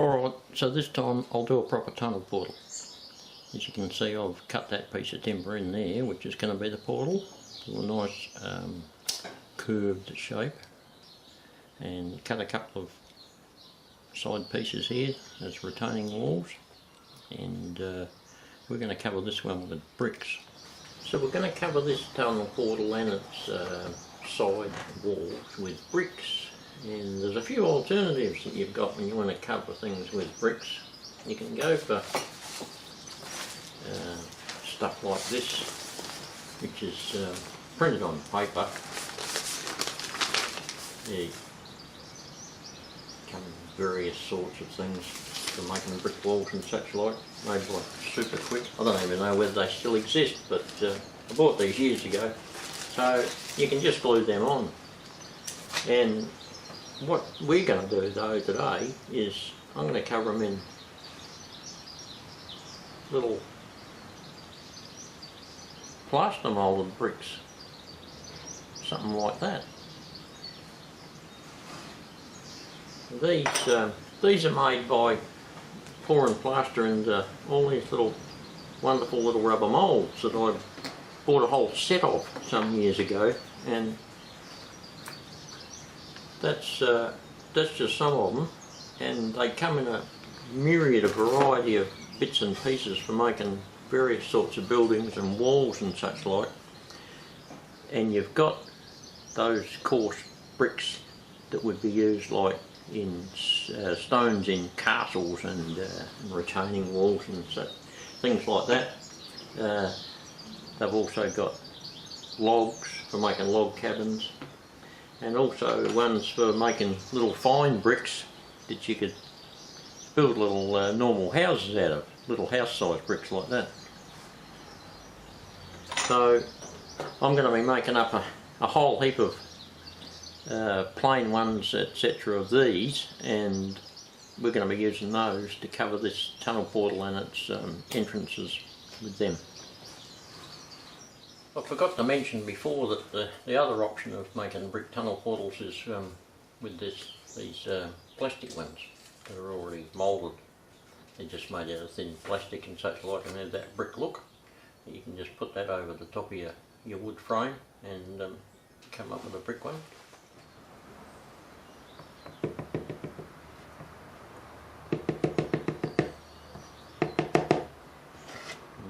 Alright, so this time I'll do a proper tunnel portal. As you can see, I've cut that piece of timber in there, which is going to be the portal, to a nice curved shape, and cut a couple of side pieces here as retaining walls, and we're going to cover this one with bricks. So we're going to cover this tunnel portal and its side walls with bricks, and there's a few alternatives that you've got when you want to cover things with bricks. You can go for stuff like this, which is printed on paper. There come various sorts of things for making brick walls and such like, made like super quick. I don't even know whether they still exist, but I bought these years ago. So you can just glue them on. And what we're going to do though today is I'm going to cover them in little plaster moulded bricks, something like that. These are made by pouring plaster into all these little wonderful little rubber moulds that I bought a whole set of some years ago, and that's just some of them, and they come in a myriad of variety of bits and pieces for making various sorts of buildings and walls and such like. And you've got those coarse bricks that would be used like in stones in castles and retaining walls and such things like that. They've also got logs for making log cabins, and also ones for making little fine bricks that you could build little normal houses out of, little house size bricks like that. So I'm going to be making up a whole heap of plain ones, etc. of these, and we're going to be using those to cover this tunnel portal and its entrances with them. I forgot to mention before that the other option of making brick tunnel portals is with these plastic ones that are already moulded. They're just made out of thin plastic and such like, and have that brick look. You can just put that over the top of your wood frame and come up with a brick one. And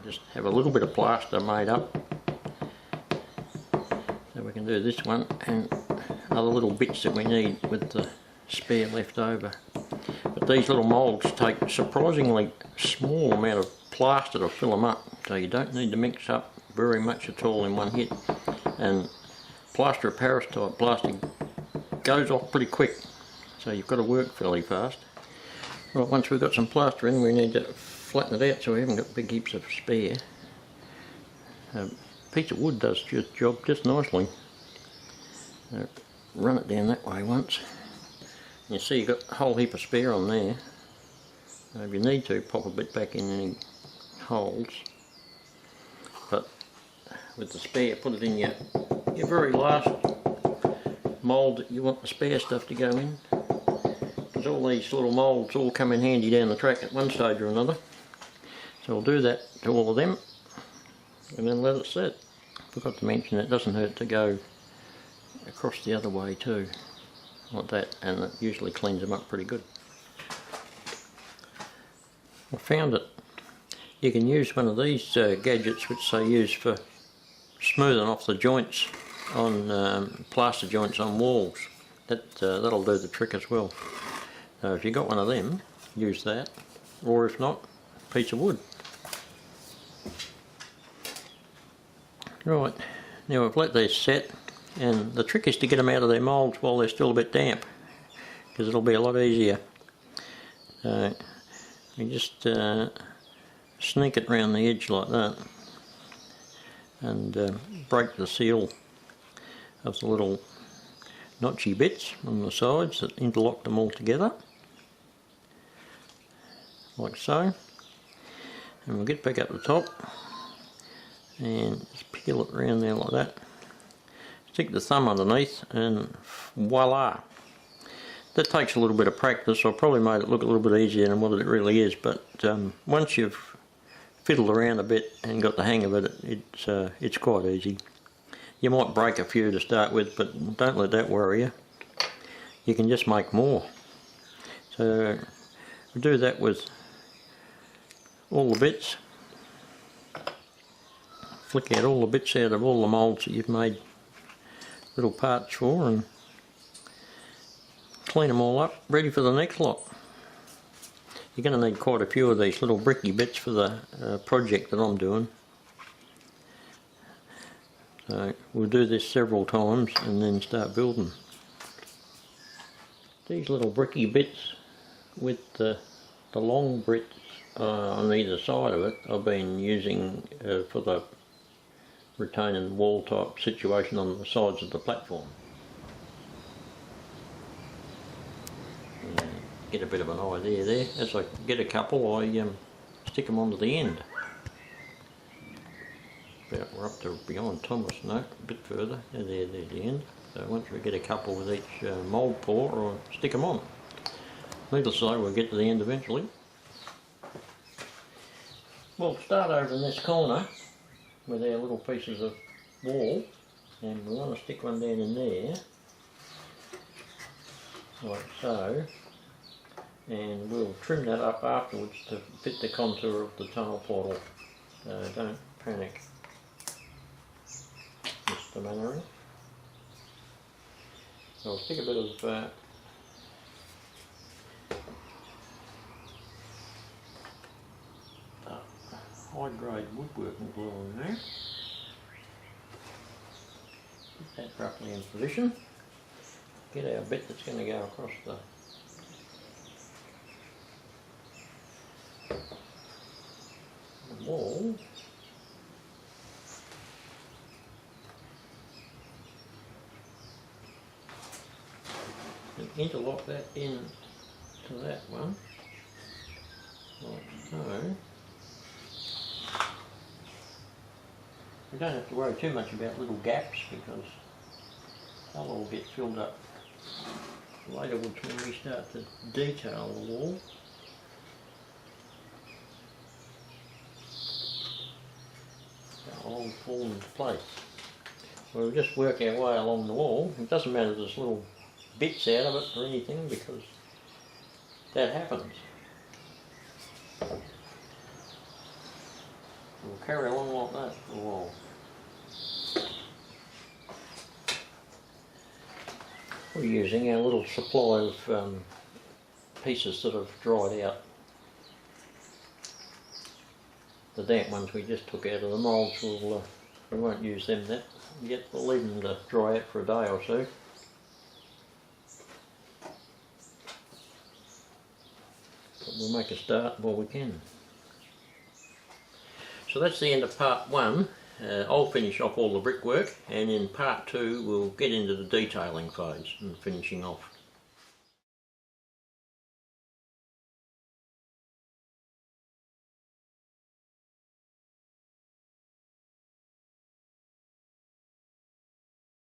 just have a little bit of plaster made up. So we can do this one and other little bits that we need with the spare left over. But these little moulds take a surprisingly small amount of plaster to fill them up, so you don't need to mix up very much at all in one hit. And plaster of Paris type plastic goes off pretty quick, so you've got to work fairly fast. Right, once we've got some plaster in, we need to flatten it out so we haven't got big heaps of spare. A piece of wood does the job just nicely. Run it down that way once. You see you've got a whole heap of spare on there. So if you need to, pop a bit back in any holes. But with the spare, put it in your very last mould that you want the spare stuff to go in. Because all these little moulds all come in handy down the track at one stage or another. So we'll do that to all of them and then let it set. Forgot to mention it doesn't hurt to go across the other way too, like that, and it usually cleans them up pretty good. I found that you can use one of these gadgets which they use for smoothing off the joints on plaster joints on walls. That'll do the trick as well. So if you got one of them, use that, or if not, a piece of wood. Right, now we've let these set, and the trick is to get them out of their moulds while they're still a bit damp, because it'll be a lot easier. So you just sneak it around the edge like that, and break the seal of the little notchy bits on the sides that interlock them all together, like so. And we'll get back up the top and just peel it around there like that. Stick the thumb underneath and voila! that takes a little bit of practice. I probably made it look a little bit easier than what it really is, but once you've fiddled around a bit and got the hang of it, it's quite easy. You might break a few to start with, but don't let that worry you. You can just make more. So we do that with all the bits. Flick out all the bits out of all the moulds that you've made little parts for, and clean them all up, ready for the next lot. You're going to need quite a few of these little bricky bits for the project that I'm doing. So we'll do this several times and then start building. These little bricky bits with the long bits on either side of it I've been using for the retaining wall type situation on the sides of the platform. Get a bit of an idea there. As I get a couple, I stick them onto the end. We're up to beyond Thomas, no, a bit further. There's the end. So once we get a couple with each mould pour, I stick them on. Needless to say, we'll get to the end eventually. We'll start over in this corner with our little pieces of wall, and we want to stick one down in there, like so. And we'll trim that up afterwards to fit the contour of the tunnel portal. So don't panic, Mr. Mannering. So I'll stick a bit of high-grade woodworking glue in there. Put that roughly in position. Get our bit that's going to go across the wall. And interlock that in to that one, like so. We don't have to worry too much about little gaps because they'll all get filled up later when we start to detail the wall. All fall into place. We'll just work our way along the wall. It doesn't matter if there's little bits out of it or anything, because that happens. We'll carry along like that for a while. We're using our little supply of pieces that have dried out. The damp ones we just took out of the moulds, we won't use them yet. We'll leave them to dry out for a day or so. But we'll make a start while we can. So that's the end of part one. I'll finish off all the brickwork, and in part two we'll get into the detailing phase and finishing off.